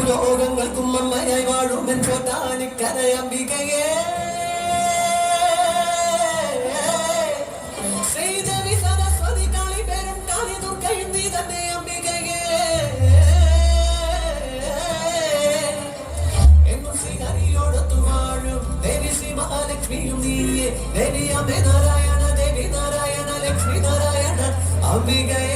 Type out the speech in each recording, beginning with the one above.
ലോകങ്ങൾക്കും അമ്മയായി വാഴുമെൻ ചോറ്റാനിക്കരയംബികയേ ശ്രീദേവി സരസ്വതി കാളി പേരും കാളി ദുർഗയും നീ തന്നെ അംബികയേ എന്നും ശ്രീഹരിയോടൊത്തു വാഴും ദേവി ശ്രീ മഹാലക്ഷ്മിയും നീയേ ദേവി അമ്മേ നാരായണ ദേവി നാരായണ ലക്ഷ്മി നാരായണ അംബികയേ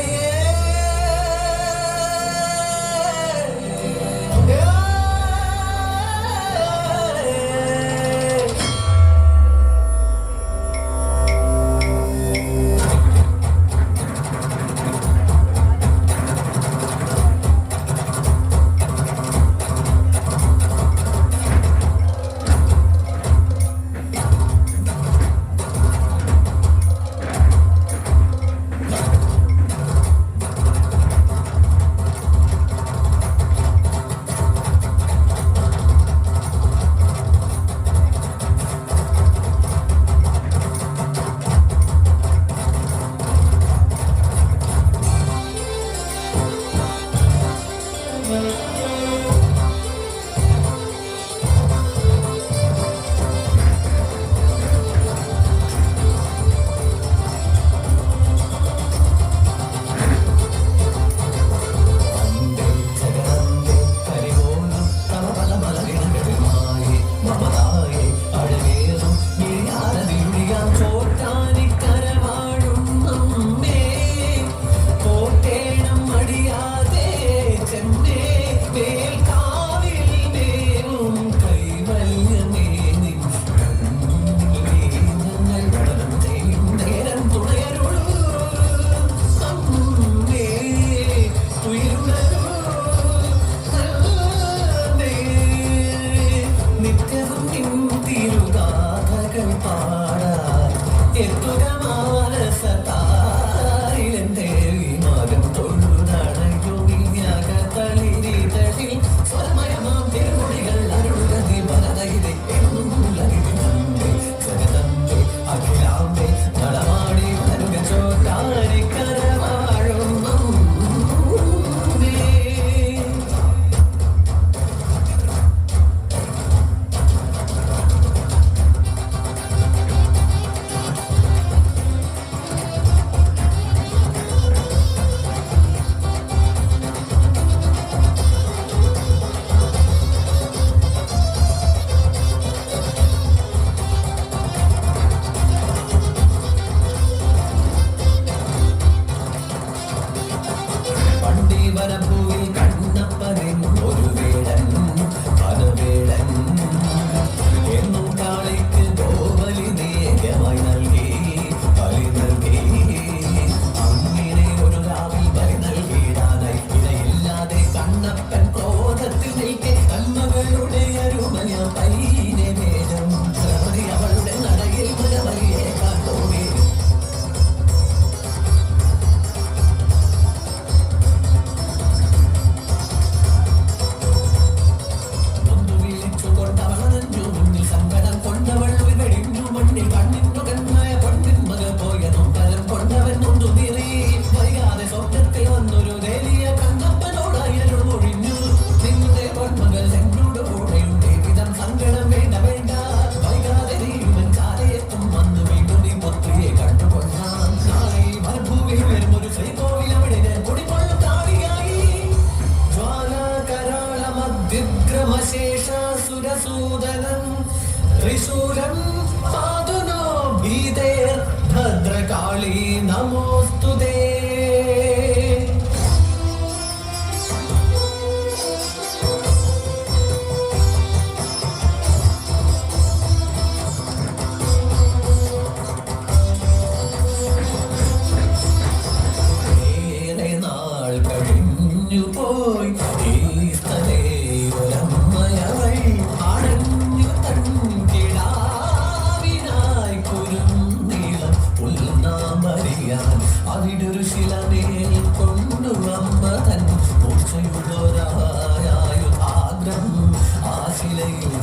ൂദനം ത്രിശൂലം പാതുനോ ഭീതേർ ഭദ്രകാളി നമോസ്തുതേ ഏറെ നാൾ കഴിഞ്ഞു പോയി ഈ സ്ഥലേ അവിടൊരു ശിലമേൽ കൊണ്ടു അമ്മ തൻ മൂർച്ചയുള്ളൊരായുധാഗ്രം ആ ശിലയിൽ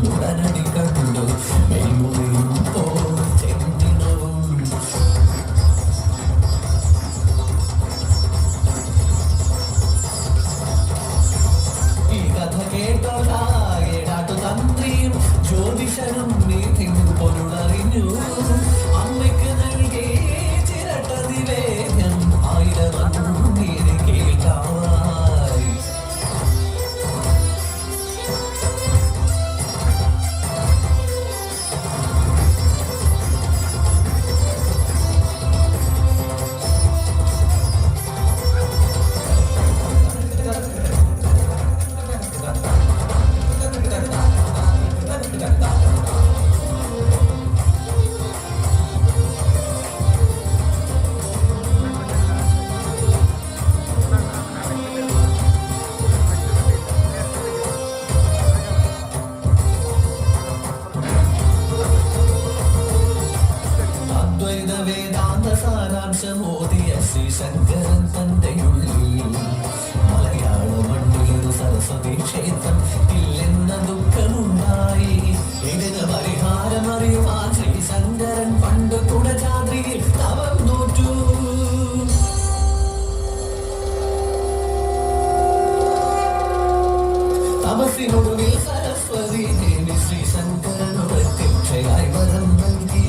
ഉടനടി കണ്ടു മെയ്മുറിയും പോൽ ചെന്നിടവും ഈ ശങ്കരൻ തന്റെ ഉള്ളിൽ. മലയാള മണ്ണിലൊരു സരസ്വതി ക്ഷേത്രം ഇല്ലെന്ന ദുഃഖമുണ്ടായി. ഇതിന് പരിഹാരമറിയുവാൻ ശ്രീ ശങ്കരൻ പണ്ട് കുടജാദ്രിയിൽ തപം നോറ്റു. തപസ്സിനൊടുവിൽ സരസ്വതി ദേവി ശ്രീ ശങ്കരനു പ്രത്യക്ഷയായി വരം നൽകി.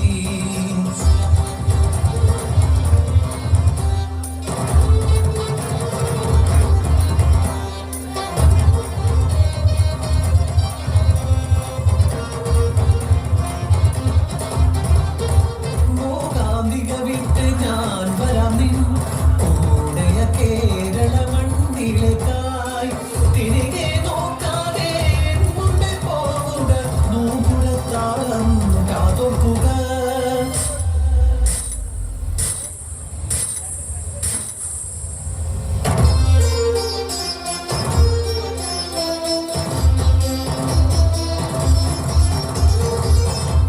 മൂകാംബിക വിട്ട് ഞാൻ വരാം നിൻ കൂടെയ കേരള മണ്ണിലേക്കായി. തിരികെ നോക്കാതെ മുന്നേ പോവുക, നൂപുരത്താളം കാതോർക്കുക.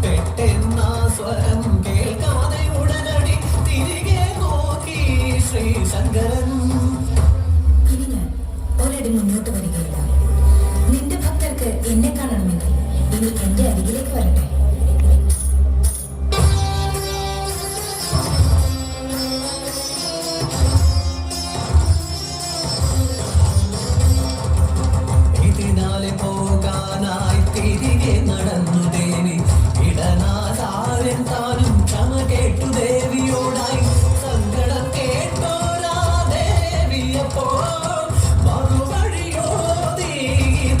പെട്ടെന്ന സ്വരം കേൾക്കാതെ ഉടനടി തിരികെ നോക്കി ശ്രീ ശങ്കരൻ. ഇനി ഞാൻ ഒരടി മുന്നോട്ട് വരികയില്ല. നിന്റെ ഭക്തർക്ക് എന്നെ കാണണമെങ്കിൽ ഇനി എന്റെ അരികിലേക്ക് വരട്ടെ. ഇതിനാലെ പോകാനായി തിരികെ നടന്നു ദേവി. ഇടനാഥാരൻ താനും ക്ഷമ കേട്ടു ദേവിയോടായി. സങ്കടം കേട്ടോരാ ദേവിയപ്പോ മറുവഴിയോതി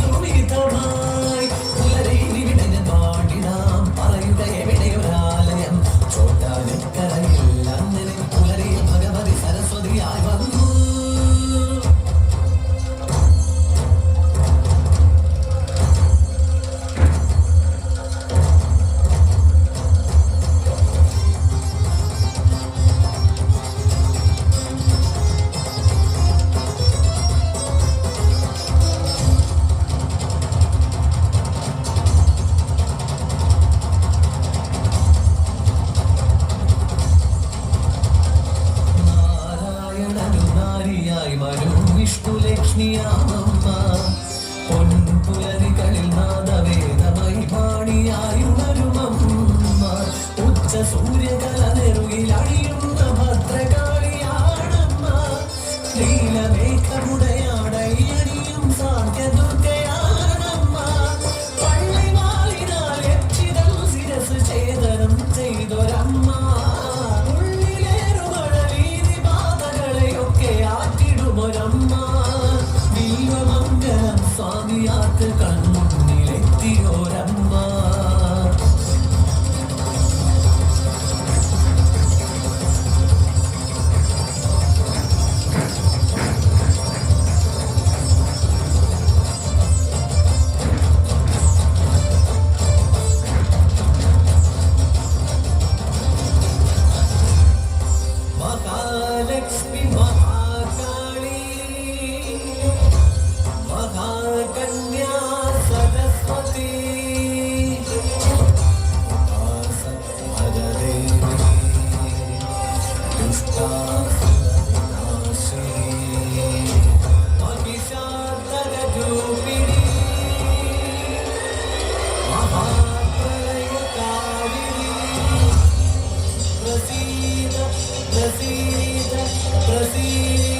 ദുരിതമായി. പുലരിവിടെ ഞാൻ പാടിനാം പറയുക എവിടെയൊരാലയം. ചോട്ടാനിക്കരയിൽ അങ്ങനെ പുലരിയിൽ ഭഗവതി സരസ്വതിയായി വന്നു. നാരായണനു നാരിയായി വരും വിഷ്ണു ലക്ഷ്മിയാമമ്മ. പൊൻപുലരികളിൽ നാദവേദമായി പാണിയായുണരുമമ്മ. ഉച്ച സൂര്യകല നെറുകിൽ അണിയുന്ന ഭദ്രകാളിയാണമ്മ. നീലമേഘമുടയാടയണിയും സാന്ധ്യദുർഗയാണമ്മ. പള്ളിവാളിനാൽ യക്ഷിതം ശിരസ് ഛേദനം ചെയ്തൊരമ്മ. ഒരമ്മ ദൈവമംഗലം സ്വാമിയാക്ക് കൺമുന്നിലെത്തിയോരമ്മ. മഹാലക്ഷ്മി മഹാകാളി महाकन्या सरस्वती भजदेवी दुष्टासुरविनाशी महिषासुररूपिणी महाप्रलयकारिणी प्रसीद प्रसीद प्रसीद